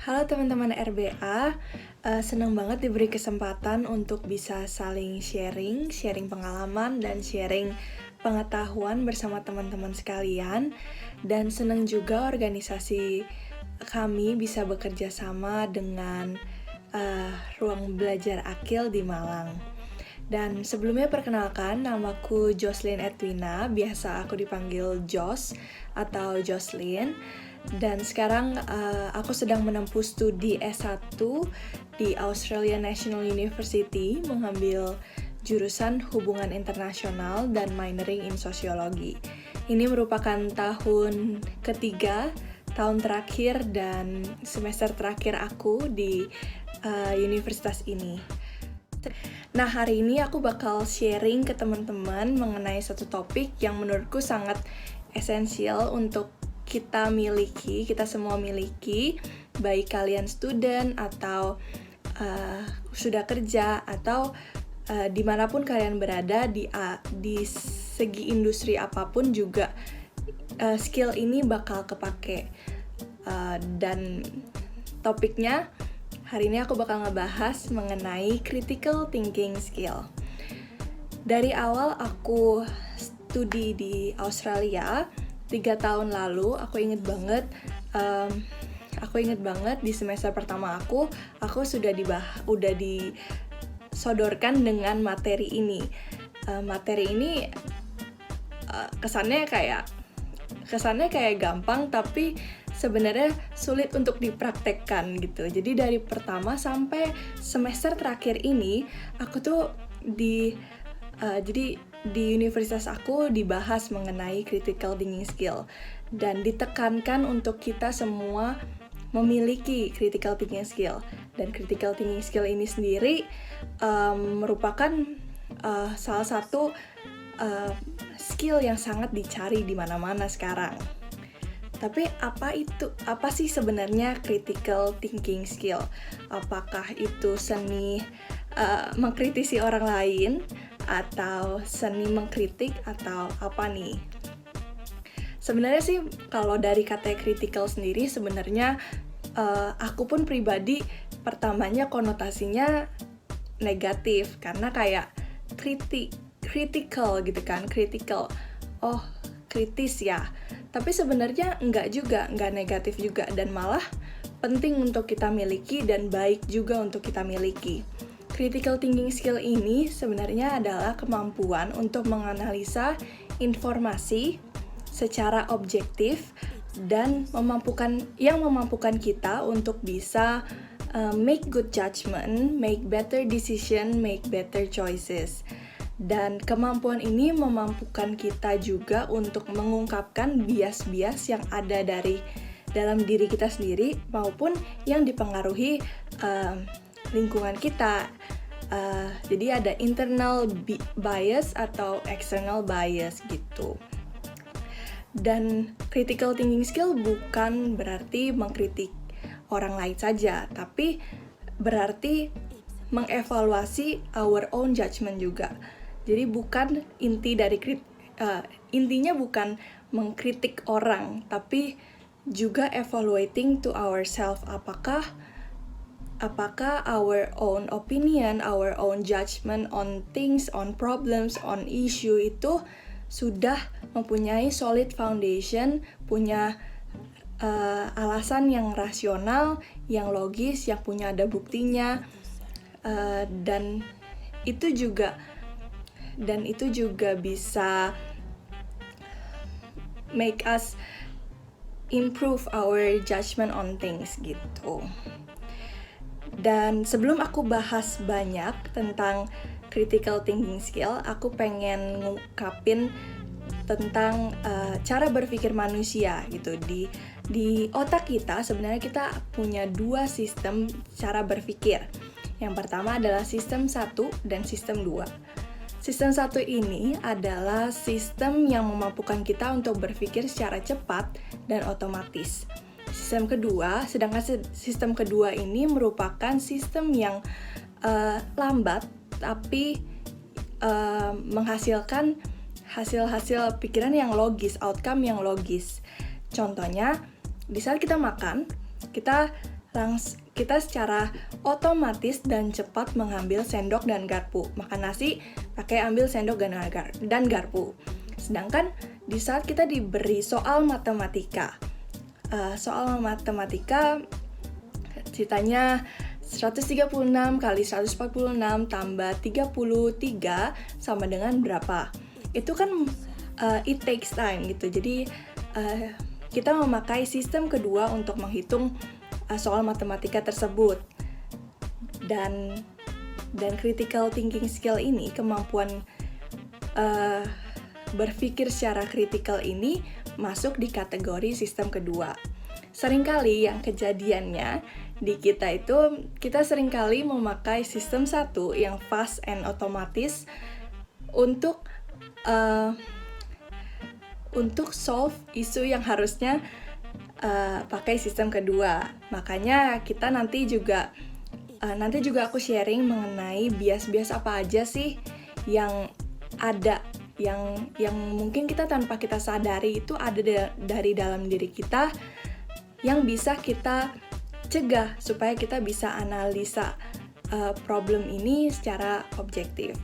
Halo teman-teman RBA, senang banget diberi kesempatan untuk bisa saling sharing pengalaman dan sharing pengetahuan bersama teman-teman sekalian. Dan senang juga organisasi kami bisa bekerja sama dengan Ruang Belajar Akil di Malang. Dan sebelumnya perkenalkan, namaku Jocelyn Edwina, biasa aku dipanggil Jos atau Jocelyn. Dan sekarang aku sedang menempuh studi S1 di Australian National University, mengambil jurusan hubungan internasional dan minoring in sosiologi. Ini merupakan tahun ketiga, tahun terakhir dan semester terakhir aku di universitas ini. Nah, hari ini aku bakal sharing ke teman-teman mengenai satu topik yang menurutku sangat esensial untuk kita semua miliki, baik kalian student atau sudah kerja atau dimanapun kalian berada di segi industri apapun juga skill ini bakal kepake. Dan topiknya hari ini aku bakal ngebahas mengenai critical thinking skill. Dari awal aku studi di Australia 3 tahun lalu, aku inget banget di semester pertama aku sudah disodorkan dengan materi ini. Materi ini kesannya kayak gampang, tapi sebenarnya sulit untuk dipraktekkan gitu. Jadi dari pertama sampai semester terakhir ini, aku tuh di universitas aku dibahas mengenai critical thinking skill dan ditekankan untuk kita semua memiliki critical thinking skill. Dan critical thinking skill ini sendiri merupakan salah satu skill yang sangat dicari di mana-mana sekarang. Tapi apa sih sebenarnya critical thinking skill? Apakah itu seni mengkritisi orang lain, atau seni mengkritik, atau apa nih? Sebenarnya sih kalau dari kata critical sendiri sebenarnya aku pun pribadi pertamanya konotasinya negatif karena kayak critical gitu kan, critical. Oh, kritis ya. Tapi sebenarnya enggak negatif juga, dan malah penting untuk kita miliki dan baik juga untuk kita miliki. Critical thinking skill ini sebenarnya adalah kemampuan untuk menganalisa informasi secara objektif dan memampukan kita untuk bisa make good judgment, make better decision, make better choices. Dan kemampuan ini memampukan kita juga untuk mengungkapkan bias-bias yang ada dalam diri kita sendiri maupun yang dipengaruhi lingkungan kita. Jadi ada internal bias atau external bias gitu. Dan critical thinking skill bukan berarti mengkritik orang lain saja, tapi berarti mengevaluasi our own judgment juga. Jadi intinya bukan mengkritik orang, tapi juga evaluating to ourselves, apakah our own opinion, our own judgment on things, on problems, on issue itu sudah mempunyai solid foundation, punya alasan yang rasional, yang logis, yang punya ada buktinya, dan itu juga bisa make us improve our judgment on things gitu. Dan sebelum aku bahas banyak tentang critical thinking skill, aku pengen ngungkapin tentang cara berpikir manusia gitu. Di otak kita sebenarnya kita punya 2 sistem cara berpikir. Yang pertama adalah sistem 1 dan sistem 2. Sistem 1 ini adalah sistem yang memampukan kita untuk berpikir secara cepat dan otomatis. Sedangkan sistem kedua ini merupakan sistem yang lambat tapi menghasilkan hasil-hasil pikiran yang logis, outcome yang logis. Contohnya, di saat kita makan, kita kita secara otomatis dan cepat mengambil sendok dan garpu. Makan nasi pakai ambil sendok dan garpu. Sedangkan di saat kita diberi soal matematika, ceritanya 136 kali 146 tambah 33 sama dengan berapa? Itu kan it takes time gitu. Jadi kita memakai sistem kedua untuk menghitung soal matematika tersebut. Dan critical thinking skill ini, kemampuan berpikir secara kritikal ini masuk di kategori sistem kedua. Seringkali yang kejadiannya di kita itu, kita seringkali memakai sistem 1 yang fast and otomatis untuk solve isu yang harusnya pakai sistem kedua. Makanya kita nanti juga aku sharing mengenai bias-bias apa aja sih yang ada, yang mungkin kita tanpa kita sadari itu ada dari dalam diri kita, yang bisa kita cegah supaya kita bisa analisa problem ini secara objektif.